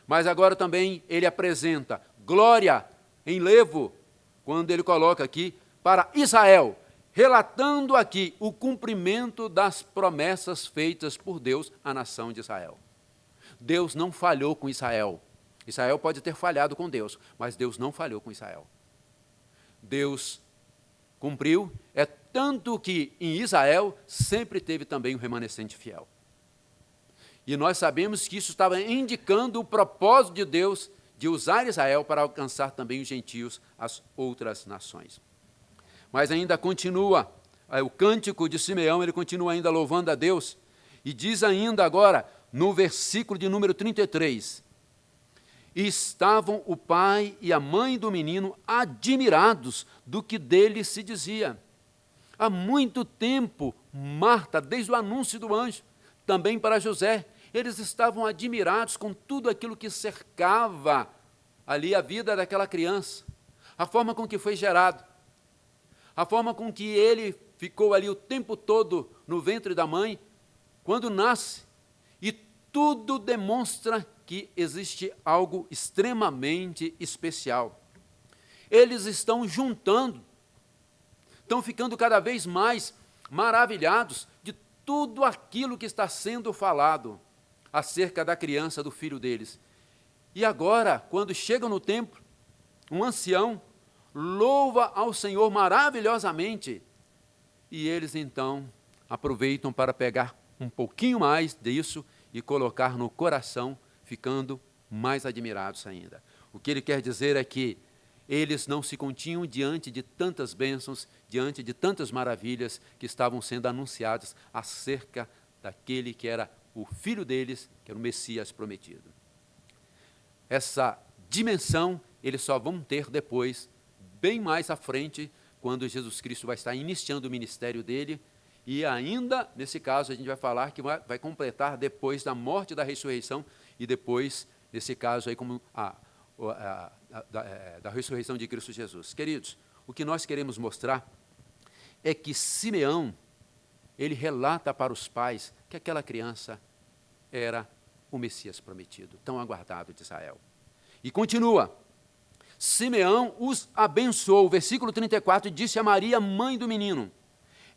Mas agora também ele apresenta glória em levo, quando ele coloca aqui, para Israel, relatando aqui o cumprimento das promessas feitas por Deus à nação de Israel. Deus não falhou com Israel. Israel pode ter falhado com Deus, mas Deus não falhou com Israel. Deus cumpriu, é tanto que em Israel sempre teve também um remanescente fiel. E nós sabemos que isso estava indicando o propósito de Deus de usar Israel para alcançar também os gentios, as outras nações. Mas ainda continua, o cântico de Simeão, ele continua ainda louvando a Deus, e diz ainda agora, no versículo de número 33, e estavam o pai e a mãe do menino admirados do que dele se dizia. Há muito tempo, Marta, desde o anúncio do anjo, também para José, eles estavam admirados com tudo aquilo que cercava ali a vida daquela criança, a forma com que foi gerado, a forma com que ele ficou ali o tempo todo no ventre da mãe, quando nasce, e tudo demonstra que existe algo extremamente especial. Eles estão juntando, estão ficando cada vez mais maravilhados de tudo aquilo que está sendo falado acerca da criança, do filho deles. E agora, quando chegam no templo, um ancião louva ao Senhor maravilhosamente, e eles então aproveitam para pegar um pouquinho mais disso e colocar no coração, ficando mais admirados ainda. O que ele quer dizer é que eles não se continham diante de tantas bênçãos, diante de tantas maravilhas que estavam sendo anunciadas acerca daquele que era o filho deles, que era o Messias prometido. Essa dimensão eles só vão ter depois, bem mais à frente, quando Jesus Cristo vai estar iniciando o ministério dele, e ainda, nesse caso, a gente vai falar que vai completar depois da morte e da ressurreição, e depois, nesse caso, aí, como da ressurreição de Cristo Jesus. Queridos, o que nós queremos mostrar é que Simeão, ele relata para os pais que aquela criança era o Messias prometido, tão aguardado de Israel. E continua, Simeão os abençoou, versículo 34, disse a Maria, mãe do menino,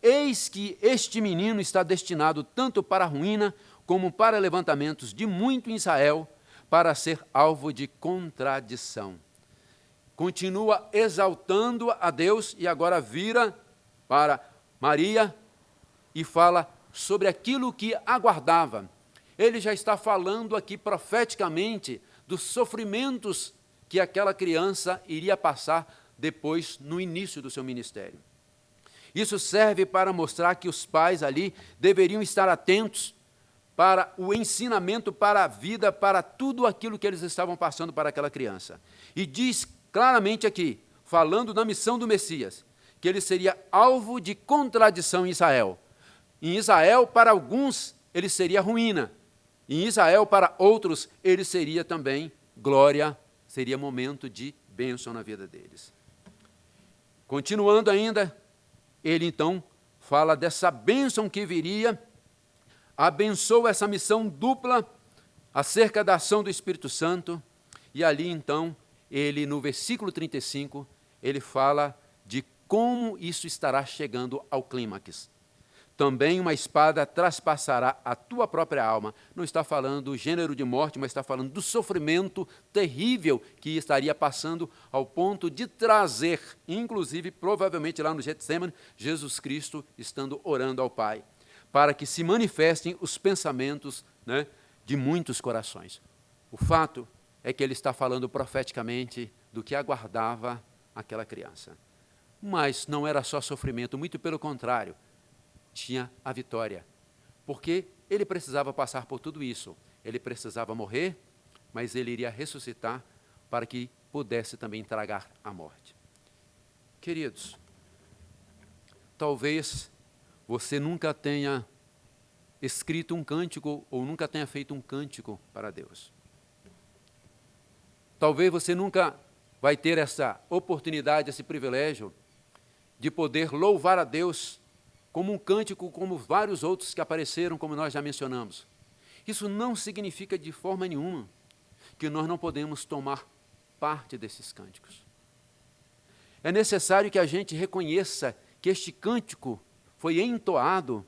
eis que este menino está destinado tanto para a ruína, como para levantamentos de muito em Israel, para ser alvo de contradição. Continua exaltando a Deus e agora vira para Maria e fala sobre aquilo que aguardava. Ele já está falando aqui profeticamente dos sofrimentos que aquela criança iria passar depois, no início do seu ministério. Isso serve para mostrar que os pais ali deveriam estar atentos para o ensinamento, para a vida, para tudo aquilo que eles estavam passando para aquela criança. E diz claramente aqui, falando da missão do Messias, que ele seria alvo de contradição em Israel. Em Israel, para alguns, ele seria ruína. Em Israel, para outros, ele seria também glória, seria momento de bênção na vida deles. Continuando ainda, ele então fala dessa bênção que viria, abençoa essa missão dupla acerca da ação do Espírito Santo, e ali então, ele no versículo 35, ele fala de como isso estará chegando ao clímax. Também uma espada traspassará a tua própria alma. Não está falando do gênero de morte, mas está falando do sofrimento terrível que estaria passando ao ponto de trazer, inclusive, provavelmente lá no Getsemane, Jesus Cristo estando orando ao Pai, para que se manifestem os pensamentos, né, de muitos corações. O fato é que ele está falando profeticamente do que aguardava aquela criança. Mas não era só sofrimento, muito pelo contrário, tinha a vitória, porque ele precisava passar por tudo isso, ele precisava morrer, mas ele iria ressuscitar para que pudesse também tragar a morte. Queridos, talvez você nunca tenha escrito um cântico ou nunca tenha feito um cântico para Deus. Talvez você nunca vai ter essa oportunidade, esse privilégio de poder louvar a Deus como um cântico, como vários outros que apareceram, como nós já mencionamos. Isso não significa de forma nenhuma que nós não podemos tomar parte desses cânticos. É necessário que a gente reconheça que este cântico foi entoado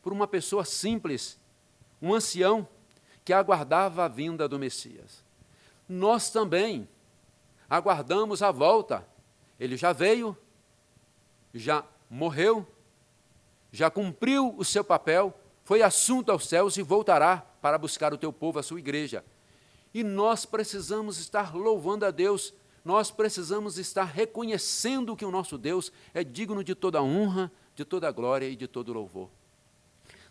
por uma pessoa simples, um ancião que aguardava a vinda do Messias. Nós também aguardamos a volta. Ele já veio, já morreu, já cumpriu o seu papel, foi assunto aos céus e voltará para buscar o teu povo, a sua igreja. E nós precisamos estar louvando a Deus, nós precisamos estar reconhecendo que o nosso Deus é digno de toda honra, de toda glória e de todo louvor.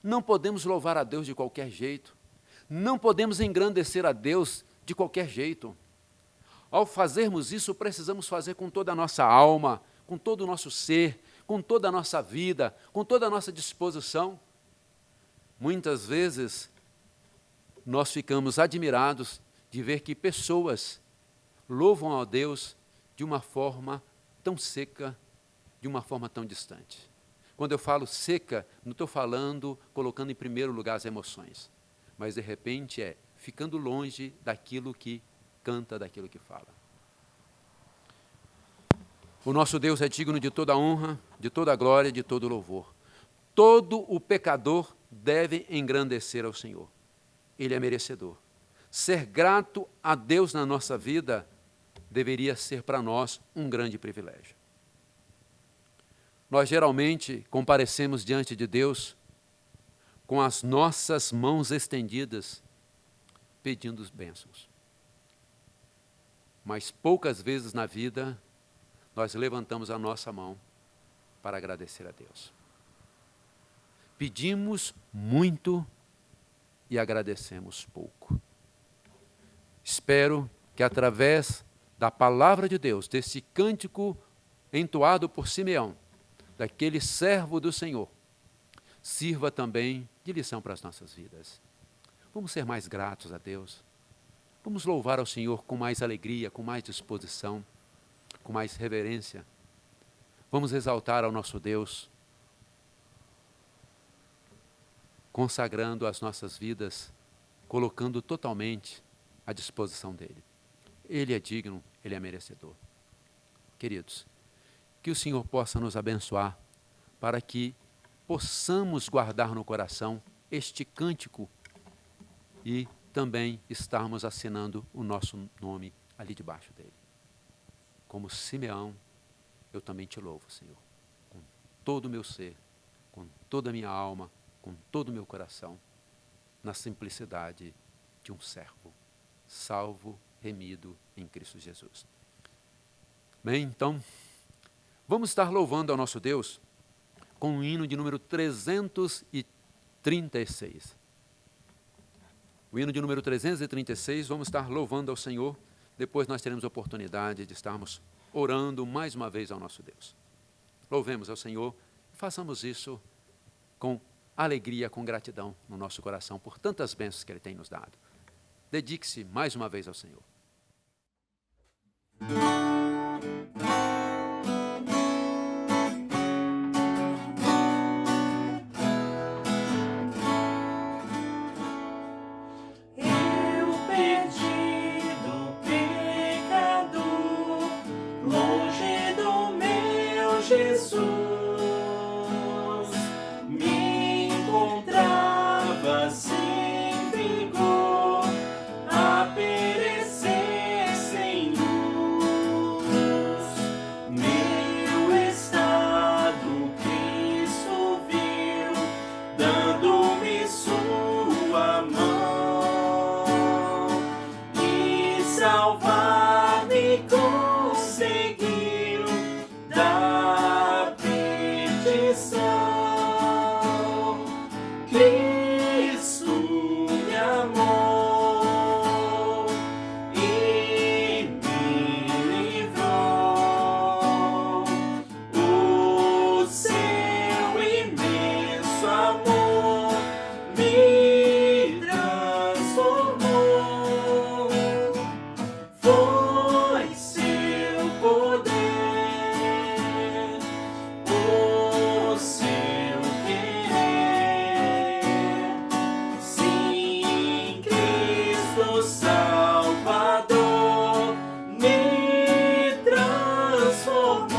Não podemos louvar a Deus de qualquer jeito, não podemos engrandecer a Deus de qualquer jeito. Ao fazermos isso, precisamos fazer com toda a nossa alma, com todo o nosso ser, com toda a nossa vida, com toda a nossa disposição. Muitas vezes, nós ficamos admirados de ver que pessoas louvam a Deus de uma forma tão seca, de uma forma tão distante. Quando eu falo seca, não estou falando colocando em primeiro lugar as emoções, mas de repente é ficando longe daquilo que canta, daquilo que fala. O nosso Deus é digno de toda honra, de toda glória, de todo louvor. Todo o pecador deve engrandecer ao Senhor. Ele é merecedor. Ser grato a Deus na nossa vida deveria ser para nós um grande privilégio. Nós geralmente comparecemos diante de Deus com as nossas mãos estendidas, pedindo bênçãos. Mas poucas vezes na vida nós levantamos a nossa mão para agradecer a Deus. Pedimos muito e agradecemos pouco. Espero que através da palavra de Deus, desse cântico entoado por Simeão, daquele servo do Senhor, sirva também de lição para as nossas vidas. Vamos ser mais gratos a Deus. Vamos louvar ao Senhor com mais alegria, com mais disposição, com mais reverência. Vamos exaltar ao nosso Deus consagrando as nossas vidas, colocando totalmente à disposição dele. Ele é digno, ele é merecedor. Queridos, que o Senhor possa nos abençoar para que possamos guardar no coração este cântico e também estarmos assinando o nosso nome ali debaixo dele. Como Simeão, eu também te louvo, Senhor, com todo o meu ser, com toda a minha alma, com todo o meu coração, na simplicidade de um servo, salvo, remido em Cristo Jesus. Bem, então, vamos estar louvando ao nosso Deus com o hino de número 336. O hino de número 336, vamos estar louvando ao Senhor. Depois nós teremos a oportunidade de estarmos orando mais uma vez ao nosso Deus. Louvemos ao Senhor e façamos isso com alegria, com gratidão no nosso coração por tantas bênçãos que Ele tem nos dado. Dedique-se mais uma vez ao Senhor. Jesus me encontrava sem vigor, a perecer sem luz. Meu estado Cristo viu, dando-me sua mão e salvar-me conseguiu da perdição. Cristo me amou e me livrou. O seu imenso amor me transformou. Foi seu poder, o seu querer. Sim, Cristo Salvador me transformou.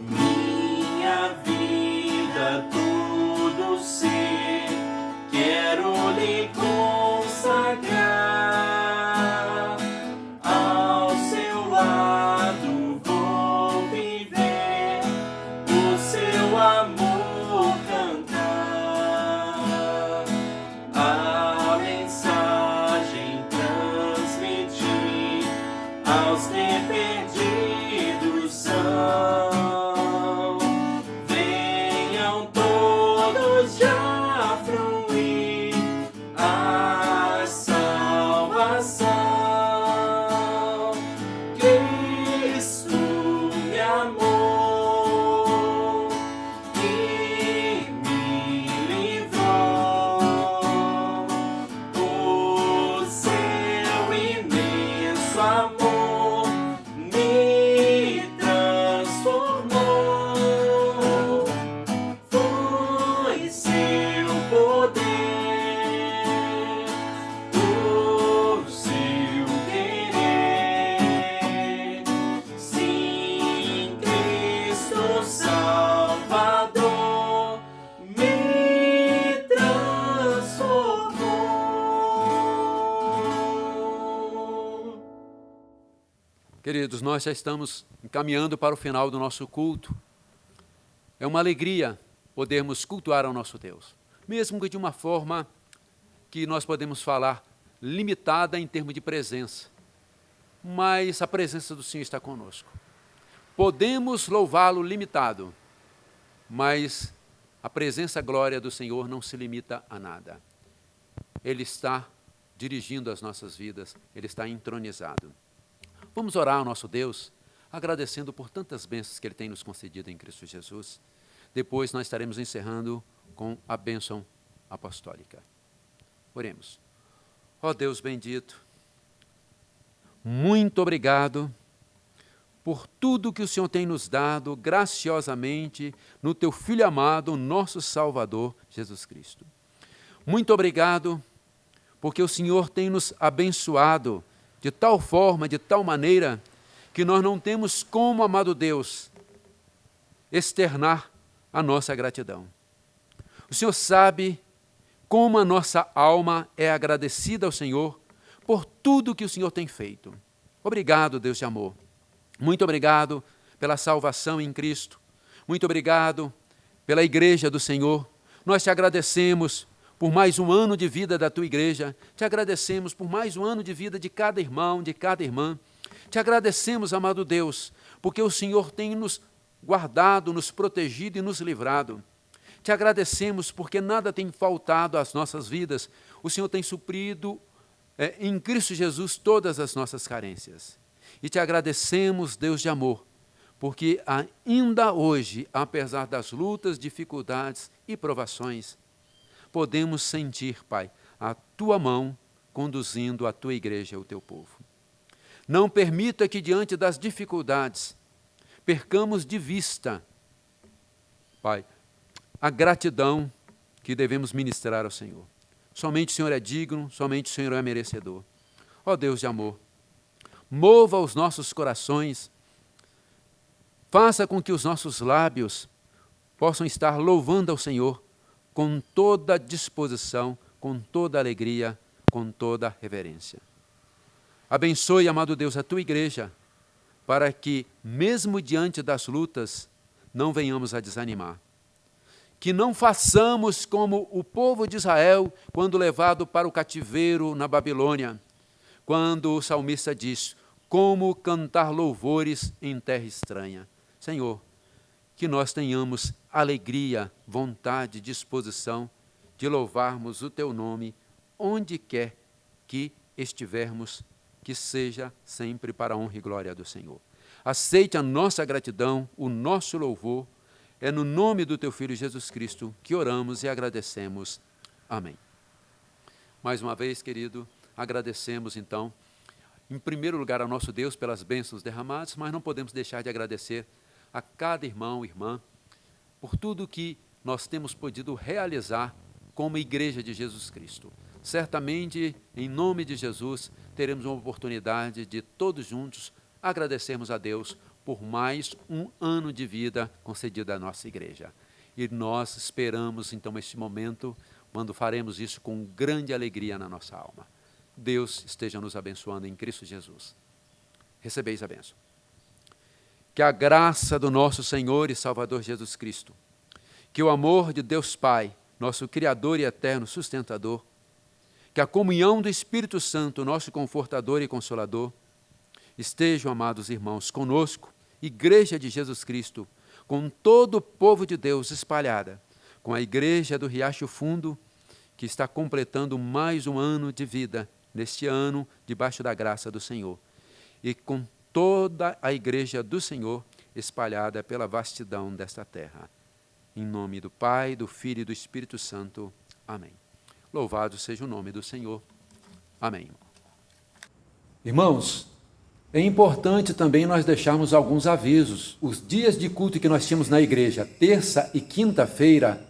Minha vida, tudo ser, quero lhe consagrar. Ao seu lado vou viver, o seu amor cantar. A mensagem transmitir aos que perdidos são. Venham todos já fruir a salvação. Cristo me amou e me livrou. O seu imenso amor me transformou. Foi seu poder, o seu querer. Sim, Cristo Salvador me transformou. Queridos, nós já estamos encaminhando para o final do nosso culto. É uma alegria podermos cultuar ao nosso Deus, mesmo que de uma forma que nós podemos falar limitada em termos de presença, mas a presença do Senhor está conosco. Podemos louvá-lo limitado, mas a presença, a glória do Senhor não se limita a nada. Ele está dirigindo as nossas vidas, Ele está entronizado. Vamos orar ao nosso Deus, agradecendo por tantas bênçãos que Ele tem nos concedido em Cristo Jesus. Depois nós estaremos encerrando com a bênção apostólica. Oremos. Ó Deus bendito, muito obrigado por tudo que o Senhor tem nos dado graciosamente no Teu Filho amado, nosso Salvador, Jesus Cristo. Muito obrigado porque o Senhor tem nos abençoado de tal forma, de tal maneira, que nós não temos como, amado Deus, externar a nossa gratidão. O Senhor sabe como a nossa alma é agradecida ao Senhor por tudo que o Senhor tem feito. Obrigado, Deus de amor. Muito obrigado pela salvação em Cristo. Muito obrigado pela igreja do Senhor. Nós te agradecemos por mais um ano de vida da tua igreja. Te agradecemos por mais um ano de vida de cada irmão, de cada irmã. Te agradecemos, amado Deus, porque o Senhor tem nos guardado, nos protegido e nos livrado. Te agradecemos porque nada tem faltado às nossas vidas. O Senhor tem suprido em Cristo Jesus todas as nossas carências. E te agradecemos, Deus de amor, porque ainda hoje, apesar das lutas, dificuldades e provações, podemos sentir, Pai, a tua mão conduzindo a tua igreja, o teu povo. Não permita que diante das dificuldades percamos de vista, Pai, a gratidão que devemos ministrar ao Senhor. Somente o Senhor é digno, somente o Senhor é merecedor. Ó Deus de amor, mova os nossos corações, faça com que os nossos lábios possam estar louvando ao Senhor com toda disposição, com toda alegria, com toda reverência. Abençoe, amado Deus, a tua igreja, para que, mesmo diante das lutas, não venhamos a desanimar. Que não façamos como o povo de Israel, quando levado para o cativeiro na Babilônia, quando o salmista diz: como cantar louvores em terra estranha. Senhor, que nós tenhamos alegria, vontade, disposição de louvarmos o teu nome, onde quer que estivermos, que seja sempre para a honra e glória do Senhor. Aceite a nossa gratidão, o nosso louvor. É no nome do teu Filho Jesus Cristo que oramos e agradecemos. Amém. Mais uma vez, querido, agradecemos então, em primeiro lugar, ao nosso Deus pelas bênçãos derramadas, mas não podemos deixar de agradecer a cada irmão e irmã por tudo que nós temos podido realizar como Igreja de Jesus Cristo. Certamente, em nome de Jesus, teremos uma oportunidade de todos juntos agradecermos a Deus por mais um ano de vida concedido à nossa igreja. E nós esperamos, então, este momento, quando faremos isso com grande alegria na nossa alma. Deus esteja nos abençoando em Cristo Jesus. Recebeis a bênção. Que a graça do nosso Senhor e Salvador Jesus Cristo, que o amor de Deus Pai, nosso Criador e eterno sustentador, que a comunhão do Espírito Santo, nosso confortador e consolador, estejam, amados irmãos, conosco, Igreja de Jesus Cristo, com todo o povo de Deus espalhada, com a Igreja do Riacho Fundo, que está completando mais um ano de vida, neste ano, debaixo da graça do Senhor, e com toda a Igreja do Senhor espalhada pela vastidão desta terra. Em nome do Pai, do Filho e do Espírito Santo. Amém. Louvado seja o nome do Senhor. Amém. Irmãos, é importante também nós deixarmos alguns avisos. Os dias de culto que nós tínhamos na igreja, terça e quinta-feira,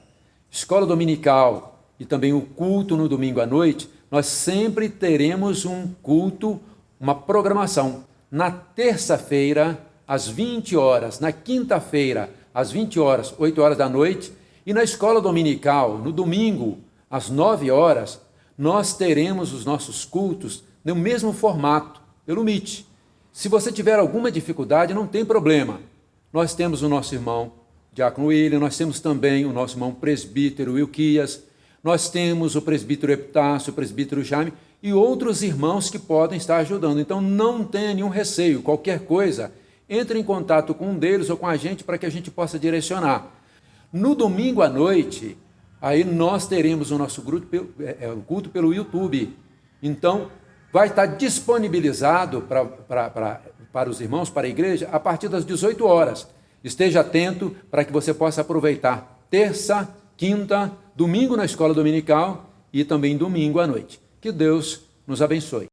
escola dominical e também o culto no domingo à noite, nós sempre teremos um culto, uma programação. Na terça-feira, às 20 horas, na quinta-feira, às 20 horas, 8 horas da noite, e na escola dominical, no domingo, às 9 horas, nós teremos os nossos cultos no mesmo formato, pelo Meet. Se você tiver alguma dificuldade, não tem problema. Nós temos o nosso irmão Diácono William, nós temos também o nosso irmão presbítero Wilquias, nós temos o presbítero Epitácio, o presbítero Jaime e outros irmãos que podem estar ajudando. Então não tenha nenhum receio, qualquer coisa, entre em contato com um deles ou com a gente para que a gente possa direcionar. No domingo à noite, aí nós teremos o nosso culto pelo YouTube. Então, vai estar disponibilizado para os irmãos, para a igreja, a partir das 18 horas. Esteja atento para que você possa aproveitar terça, quinta, domingo na escola dominical e também domingo à noite. Que Deus nos abençoe.